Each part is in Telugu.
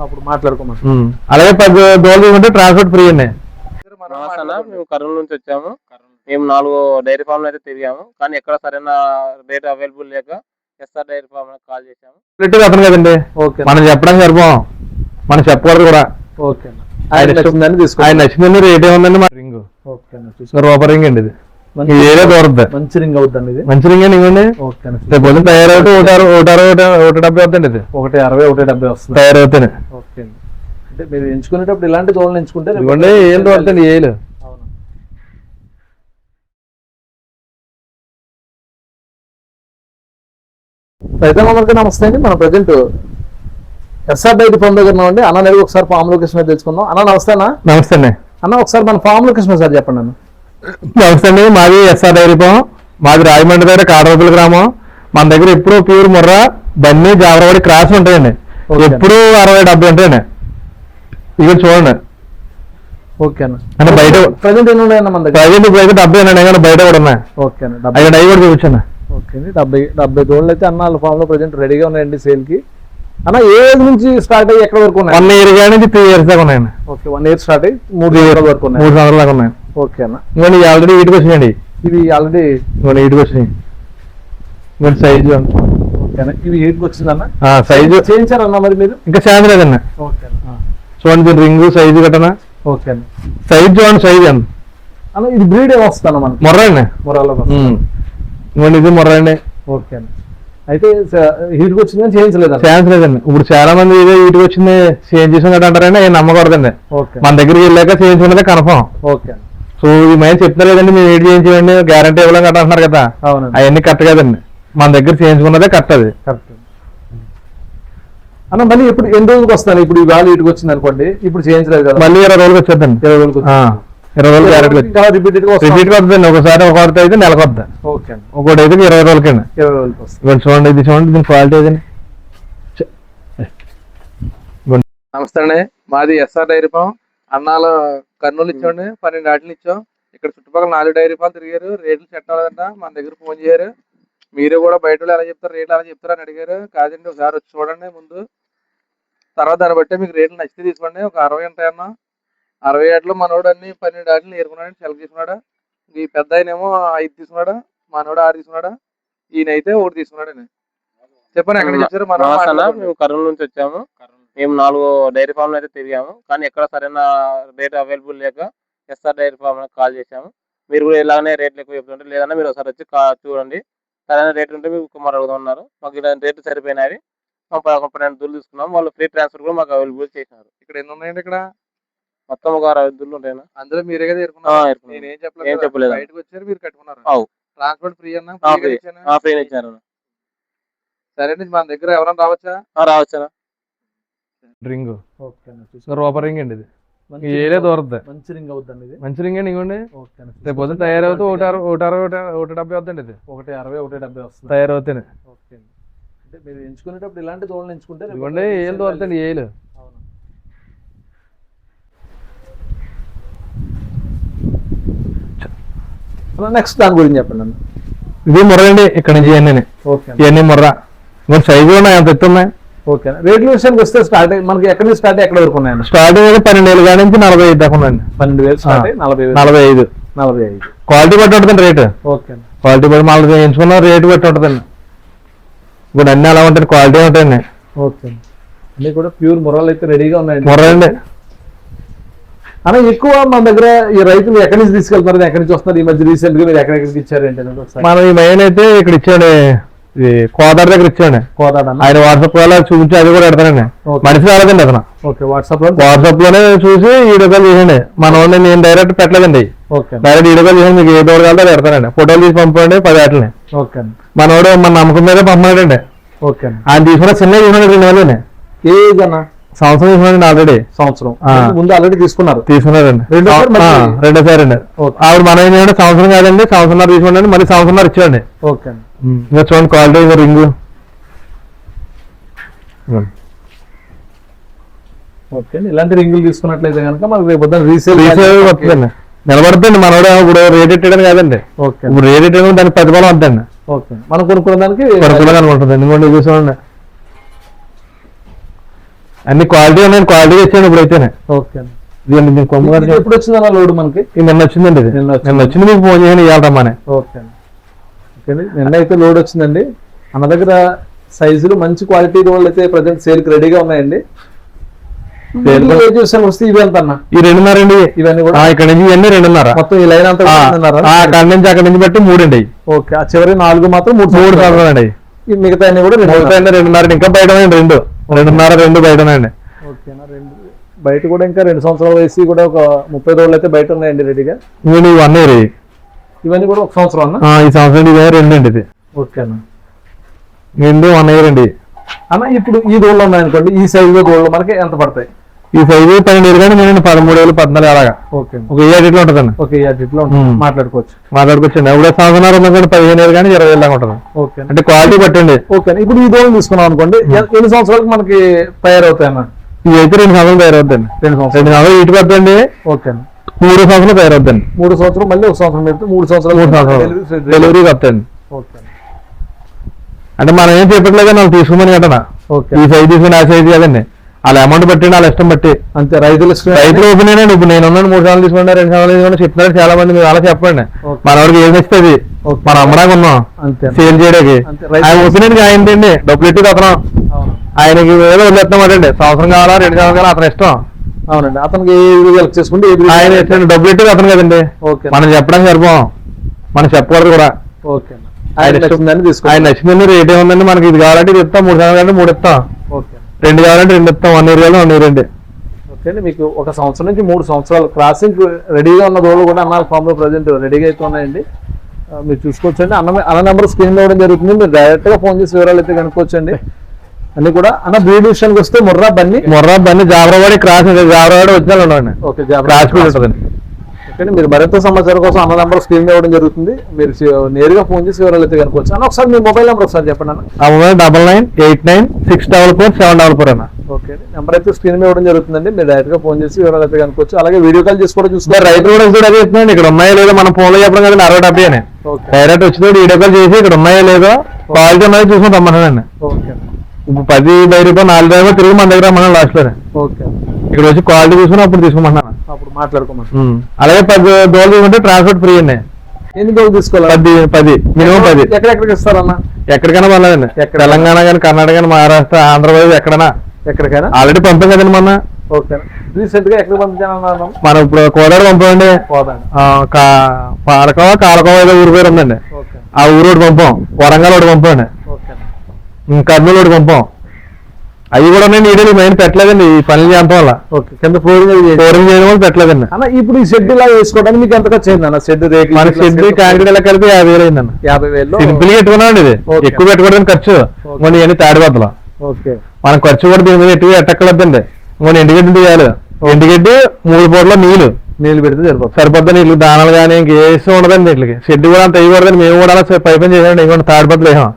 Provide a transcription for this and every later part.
అప్పుడు మాట్లాడుకోమా. అలాగే 10 డోలు తీసుకుంటే ట్రాన్స్పోర్ట్ ఫ్రీ అండి. మేము కర్నూలు నుంచి వచ్చాము. మేము 4 డైరీ ఫామ్లు అయితే తిరిగాము, కానీ ఎక్కడ సరైన రేట్ అవైలబుల్ లేక ఎస్ఆర్ డైరీ ఫామ్ కాల్ చేసాము. అతను కదండి, మనం చెప్పడానికి సరిపోం, మనం చెప్పకూడదు కూడా. ఆయన నచ్చిందండి. రేట్ ఏముందండి మా రింగ్, రూపర్ రింగ్ అండి. ఇది ఏరియా దూరద్ది, మంచి రింగ్ అవుతుంది. ఇది మంచి రింగ్ అండి. ఇవ్వండి. రేపు తయారవుతే 170 అవుతుంది. ఇది 160, 170 వస్తుంది తయారవుతాయి. అంటే మీరు ఎంచుకునేటప్పుడు ఇలాంటి దోళ్ళని ఎంచుకుంటే ఇవ్వండి. ఏం దూరతండి ఏలు. రైతులందరికీ నమస్తే అండి. మనం ప్రజెంట్ ఎస్ఆర్ డైరీ ఫామ్ దగ్గర ఉన్నామండి. అన్న నేను ఒకసారి ఫామ్ లొకేషన్ మీద తెలుసుకుందాం. అన్న నమస్తే అన్న. నమస్తే అండి. అన్న ఒకసారి మన ఫామ్ లొకేషన్ సార్ చెప్పండి అన్న. నమస్తే అండి. మాది ఎస్ఆర్ డైరీ ఫామ్, మాది రాజమండ్రి దగ్గర కాడవపల్లి గ్రామం. మన దగ్గర ఎప్పుడు ప్యూర్ ముర్రా, బన్నీ, జావరవాడి క్రాస్ ఉంటాయండి. ఎప్పుడు 60-70 ఉంటాయండి. ఇక్కడ చూడండి. ఓకే అన్న. అంటే బయట ప్రజెంట్ ఎన్ని ఉన్నాయన్న మన దగ్గర? ప్రజెంట్ ఇప్పుడైతే 70 అండి, బయట కూడా ఉన్నాయి. ఓకే అన్న. అక్కడ అవి కూడా చూపించండి. ఓకే అండి. 70 దోళ్ళు అయితే అన్న వాళ్ళ ఫామ్ లో ప్రజెంట్ రెడీగా ఉన్నాయండి సేల్ కి. అన్న ఏ ఏజ్ నుంచి స్టార్ట్ అయ్యి ఎక్కడ వరకు ఉన్నాయి? 1 ఇయర్ కానీ 3 ఇయర్స్ దాకా ఉన్నాయండి. ఓకే, 1 ఇయర్ స్టార్ట్ అయ్యి 3 ఇయర్స్ వరకు ఉన్నాయి. 3 సంవత్సరాల దాకా ఉన్నాయి. ఓకే అన్న. ఇవన్నీ ఆల్రెడీ వీటికి వచ్చినాయండి. ఇవి ఆల్రెడీ వీటికి వచ్చినాయి. ఇవన్నీ సైజు. ఓకే అన్న. ఇవి 8కి వచ్చిందన్న. సైజు చేయించారన్న మరి మీరు? ఇంకా ఛాన్స్ లేదన్న. ఓకే అన్న. చూడండి దీని రింగు సైజు కట్టనా. ఓకే అన్న. సైజ్ చూడండి, సైజ్ అండి అన్న. ఇది బ్రీడ్ ఏమొస్తుంది అన్న మనకి? మొర్రా అండి. మొర్రాలో ఇవ్వండి, ఇది మొర్రా అండి. ఓకే అండి. అయితే హీట్కి వచ్చింది కానీ చేయించలేదు? ఛాన్స్ లేదండి. ఇప్పుడు చాలా మంది ఇదే వీటికి వచ్చింది చేంజ్ చేసిన అంటారండి, ఆయన నమ్మకూడదండి. మన దగ్గరికి వెళ్ళాక చేయించుకున్నదే కన్ఫర్మ్. ఓకే. సో ఈ మైన చెప్తారు లేదండి, మేము ఏడు చేయించండి గ్యారంటీ ఇవ్వలేం కట్ట అంటున్నారు కదా. అవన్నీ కరెక్ట్ కదండి. మన దగ్గర చేయించుకున్నదే కరెక్ట్. అది కరెక్ట్ అన్న. మళ్ళీ ఇప్పుడు ఎన్ని రోజులకు వస్తాను? ఇప్పుడు ఈ వ్యాలీ ఇటుకు వచ్చింది అనుకోండి, ఇప్పుడు చేయించలేదు కదా, మళ్ళీ 20 రోజులకు వచ్చేద్దండి. 20 రోజులకు 20 రోజులు గ్యారెంటీ రిపీట్ వద్దండి. ఒకసారి ఒకటి అయితే నెలకు వద్ద. ఓకే. ఒకటి అయితే 20 రోజులకండి. 20 రోజులకు వస్తుంది. చూడండి, ఇది చూడండి, దీని క్వాలిటీ ఏదండి. నమస్తే అండి. మాది ఎస్ఆర్ డైరీ ఫామ్. అన్నాలు కర్నూలు ఇచ్చాండి, 12 ఆటలు ఇచ్చాం. ఇక్కడ చుట్టుపక్కల 4 డైరీ ఫామ్ తిరిగారు, రేట్లు సెట్ అవ్వలేదంట. మన దగ్గర ఫోన్ చేయరు. మీరు కూడా బయట ఎలా చెప్తారు, రేట్లు ఎలా చెప్తారు అని అడిగారు. కాదండి, ఒకసారి వచ్చి చూడండి ముందు, తర్వాత దాన్ని బట్టి మీకు రేట్లు నచ్చితే తీసుకోండి. ఒక 60 ఉంటాయన్నా. 60 ఏళ్ళు మనోడు అన్ని 12 ఆటలు ఏరుకున్నాడు, సెలెక్ట్ తీసుకున్నాడు. ఈ పెద్ద ఆయనేమో 5 తీసుకున్నాడు, మనోడు 6 తీసుకున్నాడు, ఈయన అయితే 1 తీసుకున్నాడు. చెప్పండి, ఎక్కడ వచ్చారు? మేము కర్నూలు నుంచి వచ్చాము. మేము 4 డైరీ ఫామ్లు అయితే తిరిగాము, కానీ ఎక్కడ సరైన రేట్ అవైలబుల్ లేక ఎస్ఆర్ డైరీ ఫామ్ కాల్ చేసాము. మీరు కూడా ఇలాగనే రేట్లు ఎక్కువ చెప్తుంటే, లేదన్నా మీరు ఒకసారి వచ్చి చూడండి. సరైన రేట్ ఉంటే మీకు కుమార్ అడుగుతున్నారు. మాకు ఇలా రేట్లు సరిపోయినాయి. 12 దూలు తీసుకున్నాం. వాళ్ళు ఫ్రీ ట్రాన్స్ఫర్ కూడా మాకు అవైలబుల్ చేసినారు. ఇక్కడ ఎన్ని ఉన్నాయండి? ఇక్కడ మొత్తం ఒక 60 దూళ్ళు ఉంటాయి. అందులో మీరే కదా ఏం చెప్పలేదు. బయటకు వచ్చారు, మీరు కట్టుకున్నారు. ట్రాన్స్పోర్ట్ ఫ్రీ అన్నా? ఫ్రీ ఇచ్చారు. సరే, మన దగ్గర ఎవరైనా రావచ్చా? రావచ్చా. రింగ్ రూపర్ రింగ్ అండి. ఇది ఏరియా దూరద్ది, మంచి రింగ్ అవుతుంది. ఇది మంచి రింగ్ అండి. ఇవ్వండి. రేపు పొద్దున తయారవుతూ 160 అవుతుంది. ఇది 160, 170 వస్తుంది తయారవుతాయి. ఓకే. అంటే మీరు ఎంచుకునేటప్పుడు ఇలాంటి దోళ్ళని ఎంచుకుంటే ఇవ్వండి. ఏళ్ళు దూరతండి, ఏళ్ళు. నెక్స్ట్ దాని గురించి చెప్పండి అన్న. ఇది ముర్రా అండి. ఇక్కడ నుంచి ఇవన్నీ. ఓకే. ఇవన్నీ ముర్రా. సైజు ఉన్నాయి, అంత ఎత్తు ఉన్నాయి. ఓకే. రేట్ల విషయానికి వస్తే స్టార్ట్ మనకి ఎక్కడి నుంచి స్టార్ట్ ఎక్కడ వరకు ఉన్నాయండి? స్టార్టింగ్ అయితే 12,000 కాడి నుంచి 45 దాకా ఉన్నాయండి. 12,000 స్టార్ట్ అయ్యి 45. క్వాలిటీ బట్టి ఉంటుందండి రేటు. ఓకే. క్వాలిటీ బట్టి మళ్ళీ ఎంచుకున్న రేటు బట్టి ఉంటుందండి. ఇప్పుడు అన్ని అలా ఉంటాయి, క్వాలిటీ ఉంటాయండి. ఓకే. అన్ని కూడా ప్యూర్ ముర్రాలు అయితే రెడీగా ఉన్నాయండి. ముర్రా అండి. అలా ఎక్కువ మన దగ్గర ఈ రైతులు ఎక్కడి నుంచి తీసుకెళ్తున్నారు, ఎక్కడి నుంచి వస్తున్నారు? ఈ మధ్య రీసెంట్ గా మీరు ఎక్కడెక్కడికి ఇచ్చారు ఏంటంటే? మనం ఈ మెయిన్ అయితే ఇక్కడ ఇచ్చాడు, కోదాడ దగ్గర ఇచ్చాడు. కోదాడ ఆయన వాట్సాప్ లో చూపించి అది కూడా పెడతానండి. మనిషి రాలేదండి అతను. ఓకే. వాట్సాప్ లోనే చూసి వీడియో కాల్ చేయండి. మన వాళ్ళు నేను డైరెక్ట్ పెట్టలేదండి. డైరెక్ట్ వీడియో కాల్ చేయండి. మీకు ఏ దూరం కావాలో పెడతానండి. ఫోటోలు తీసి పంపండి 10 ఆటలని. ఓకే. మనోడు మన నమ్మకం మీద పంపన్నాడండి. ఓకే. ఆయన తీసుకున్న చిన్న తీసుకున్నాడు 2 నెలలు. ఏజ్ అన్న? సంవత్సరం తీసుకున్నాడండి. ఆల్రెడీ సంవత్సరం ముందు ఆల్రెడీ తీసుకున్నారండి. రెండోసారి అండి. ఆవిడ మనం ఏం చేయండి, సంవత్సరం కాదండి, సంవత్సరంన్నర తీసుకోండి. మళ్ళీ సంవత్సరంన్నర ఇచ్చాడండి. ఓకే. ఇంకా చూడండి క్వాలిటీ రింగు. ఓకే. ఇలాంటి రింగులు తీసుకున్నట్లయితే కనుక మనకు రేపు రీసేల్ వస్తుందండి. నిలబడుతుంది. మనోడు ఇప్పుడు రేట్ ఎట్టడం కాదండి. ఓకే. ఇప్పుడు రేట్ ఎట్టడం దానికి ప్రతిఫలం వద్దండి. ఓకే. మనం కొనుక్కునే దానికి ఉంటుంది. ఎందుకంటే చూసుకోండి, అన్ని క్వాలిటీ ఉన్నాయండి, క్వాలిటీ ఇచ్చాను ఇప్పుడైతేనే. ఓకే అన్న. ఇదిగోండి కొమ్ము గారు ఇది ఎప్పుడు వచ్చింది అన్న లోడ్ మనకి? ఇది నిన్న వచ్చిందండి. ఇది నిన్న వచ్చింది, మీకు ఫోన్ చేయని ఇవ్వాలి రమ్మని. ఓకే అండి. ఓకే అండి, నిన్న అయితే లోడ్ వచ్చిందండి. అన్న దగ్గర సైజులు మంచి క్వాలిటీ రోడ్లు అయితే ప్రజెంట్ సేల్కి రెడీగా ఉన్నాయండి. చూసాను వస్తే ఇవి ఎంత అన్న? ఈ 2.5 అండి ఇవన్నీ కూడా ఇక్కడ నుంచి ఇవన్నీ 2.5. మొత్తం ఈ లైన్ అంతా అక్కడ నుంచి అక్కడ నుంచి బట్టి 3 అండి. ఓకే, ఆ చివరి 4 మాత్రం 3 సంవత్సరాలు అండి. ఈ మిగతా అన్ని కూడా 2.5 ఇంకా బయట 2.5 బయట ఉన్నాయండి. ఓకేనా, 2 బయట కూడా ఇంకా 2 సంవత్సరాలు వేసి కూడా ఒక 30 రోజులు అయితే బయట ఉన్నాయండి రెడీగా. ఇవి 1 ఇయర్. ఇవన్నీ కూడా 1 సంవత్సరం అన్న? ఈ సంవత్సరం ఇది 2 అండి. ఇది ఓకేనా, 1 ఇయర్ అండి. అన్న ఇప్పుడు ఈ దోళ్ళు ఉన్నాయనుకోండి, ఈ సైజు దోళ్ళు మనకి ఎంత పడతాయి? ఈ సైజు 12 కానీ నేను 13 14 అలాగా. ఓకే, ఒక ఏడు ఇట్లా ఉంటుందండి. ఓకే, అట్లా మాట్లాడుకోవచ్చు. మాట్లాడుకోవచ్చండి. ఎప్పుడో సంవత్సరం ఉన్నా కానీ 15 కానీ 20 దాకా ఉంటుంది. ఓకే, అంటే క్వాలిటీ పట్టండి. ఓకే. ఇప్పుడు ఈ దోళ్ళు తీసుకున్నాం అనుకోండి, ఎన్ని సంవత్సరాలకు మనకి తయారవుతాయన్న? ఇవి అయితే 2 సంవత్సరాలు తయారవుద్దండి. 2 సంవత్సరాలు. 2 సంవత్సరాలు ఇటు పడుతుంది. ఓకే, 3 సంవత్సరాలు తయారవుద్దండి. 3 సంవత్సరాలు మళ్ళీ 1 సంవత్సరం పెడితే 3 సంవత్సరాలు డెలివరీ వస్తాయండి. ఓకే, అంటే మనం ఏం చెప్పట్లేదు, వాళ్ళు తీసుకోమని కట్టనా. ఓకే, ఈ సైజ్ తీసుకుని ఆ సైజ్ కదండి, వాళ్ళ అమౌంట్ బట్టి వాళ్ళ ఇష్టం బట్టి. అంతే, రైతులు ఒపీనియన్ అండి. ఇప్పుడు నేను 3 సంవత్సరాలు తీసుకుంటా, 2 సంవత్సరాలు తీసుకుంటా చెప్తున్నారు చాలా మంది. మీరు అలా చెప్పండి, మన వాడికి ఏది ఇస్తుంది మనం అమ్మడానికి ఉన్నాం, సేల్ చేయడానికి. ఆయన ఒపీనియన్ ఆయనదండి, డబ్బులు ఎట్టి అతను ఆయనకి ఏదో వదిలేస్తున్నామండి. సంవత్సరం కావాలా 2 సంవత్సరాలు కావాలా అతని ఇష్టం. అవునండి, అతనికి చేసుకుంటే ఆయన ఇష్టం, డబ్బులు ఎట్టి అతను కదండి. మనం చెప్పడానికి సరిపోం, మనం చెప్పకూడదు కూడా. ఓకే, ఆయన నచ్చిందని తీసుకో. ఆయన నచ్చిందండి, రేట్ ఏముందండి, మనకి ఇది కావాలంటే ఇది ఇస్తాం, 3 సంవత్సరాలు అంటే 3 ఇస్తాం, ఓకే, 2 కావాలంటే 2 ఇస్తాం, 1 ఇయర్ కావాలి 1 ఇయర్ అండి. ఓకే అండి, మీకు 1 సంవత్సరం నుంచి 3 సంవత్సరాలు క్రాసింగ్ రెడీగా ఉన్న రోడ్లు కూడా అన్న ఫామ్ లో ప్రజెంట్ రెడీగా అయితే ఉన్నాయండి. మీరు చూసుకోవచ్చండి. అన్న నెంబర్ స్క్రీన్ ఇవ్వడం జరుగుతుంది, మీరు డైరెక్ట్ గా ఫోన్ చేసి వివరాలు అయితే కనుక్కోవచ్చండి. అన్ని కూడా అన్న బ్రీడ్ విషయానికి వస్తే ముర్రా బన్నీ జాబరాబాడి క్రాస్ జాబరాబాడి వచ్చిన ఉండండి. ఓకే, క్రాస్ కూడా ఉంటుందండి. ఓకే, మీరు మరింత సమాచారం కోసం అన్న నెంబర్ స్క్రీన్ ఇవ్వడం జరుగుతుంది, మీరు నేరుగా ఫోన్ చేసి వివరాలు అయితే కనుక్కోవచ్చు. అన్న ఒకసారి మీ మొబైల్ నెంబర్ ఒకసారి చెప్పండి అన్న. ఆ మొబైల్ 9989644744 అన్న. ఓకే, నెంబర్ అయితే స్క్రీన్ మీద ఇవ్వడం జరుగుతుందండి, మీరు డైరెక్ట్ గా ఫోన్ చేసి వివరాలు అయితే కనుక్కోవచ్చు. అలాగే వీడియో కాల్ చేసి కూడా చూసుకోవాలి. రైతు కూడా అదే చెప్తున్నాండి, ఇక్కడ ఉన్నాయో లేదో మనం ఫోన్ లో చెప్పడం కదండి. 60-70 అని డైరెక్ట్ వచ్చిన వీడియో కాల్ చేసి ఇక్కడ ఉన్నాయో లేదో క్వాలిటీ ఉన్నాయో చూసుకుని రమ్మన్నానండి. ఓకే, ఇప్పుడు 10 రూపాయలు 4 రూపాయలు తిరిగి మన దగ్గర మనం లాస్ట్ లోనే ఓకే, ఇక్కడ వచ్చి క్వాలిటీ చూసుకుని అప్పుడు తీసుకోమంటున్నాను. అప్పుడు మాట్లాడుకోమంటారు. అలాగే 10 డోలు తీసుకుంటే ట్రాన్స్పోర్ట్ ఫ్రీ అండి. ఎన్ని డోలు తీసుకోవాలి? 10 మినిమం 10. ఎక్కడెక్కడికి ఇస్తారన్న? ఎక్కడికైనా పర్లేదండి, తెలంగాణ కానీ కర్ణాటక కానీ మహారాష్ట్ర ఆంధ్రప్రదేశ్ ఎక్కడికైనా ఆల్రెడీ పంపాం కదండి మొన్న. ఓకే, రీసెంట్ గా ఎక్కడ పంపించాను? మనం ఇప్పుడు కోదాడు పంపామండి. కాలకోవ ఏదో ఊరి పేరు ఉందండి, ఆ ఊరు ఒకటి పంపాం. వరంగల్ ఒకటి పంపండి, కర్నూలు ఒకటి పంపాం. అవి కూడా నేను నీడలు మెయిన్ పెట్టలేదండి ఈ పనులు చేయడం వల్ల. ఓకే, కింద ఫ్లోరింగ్ చేయడం వల్ల పెట్టలేదండి. అన్న ఇప్పుడు ఈ షెడ్ ఇలా వేసుకోవడానికి మీకు ఎంత ఖర్చు అయింది అన్న? షెడ్ రేట్ మన షెడ్ కాంక్రీట్ ఎలా కలిపి 50,000 అయిందన్న. 50,000 సింపుల్ గా పెట్టుకున్నాండి. ఇది ఎక్కువ పెట్టుకోవడానికి ఖర్చు కొన్ని ఇవన్నీ తాడిబద్దలు. ఓకే, మనం ఖర్చు కూడా దీని మీద ఎక్కువ ఎట్టక్కలేదండి. కొన్ని ఎండుగడ్డి తీయాలి, ఎండుగడ్డి 3 పూటలో నీళ్లు పెడితే సరిపోద్ది. నీళ్ళు దానాలు కానీ ఇంకేసి ఉండదండి. వీటికి షెడ్ కూడా అంత వేయకూడదని మేము కూడా అలా పైపని చేసామండి. ఇంకొంత తాడిపత్రులు వేసాం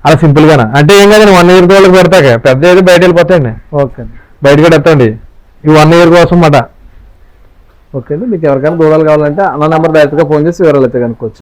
అలా సింపుల్ గానే. అంటే ఏం కాదండి, 1 ఇయర్ వాళ్ళకి పెడతాక పెద్ద అయితే బయట వెళ్ళిపోతాయండి. ఓకే, బయటకి ఎత్తండి ఈ 1 ఇయర్ కోసం మాట. ఓకే అండి, మీకు ఎవరికైనా దూరాలు కావాలంటే అన్న నెంబర్ డైరెక్ట్ గా ఫోన్ చేసి వివరాలు అయితే కనుక్కోవచ్చు.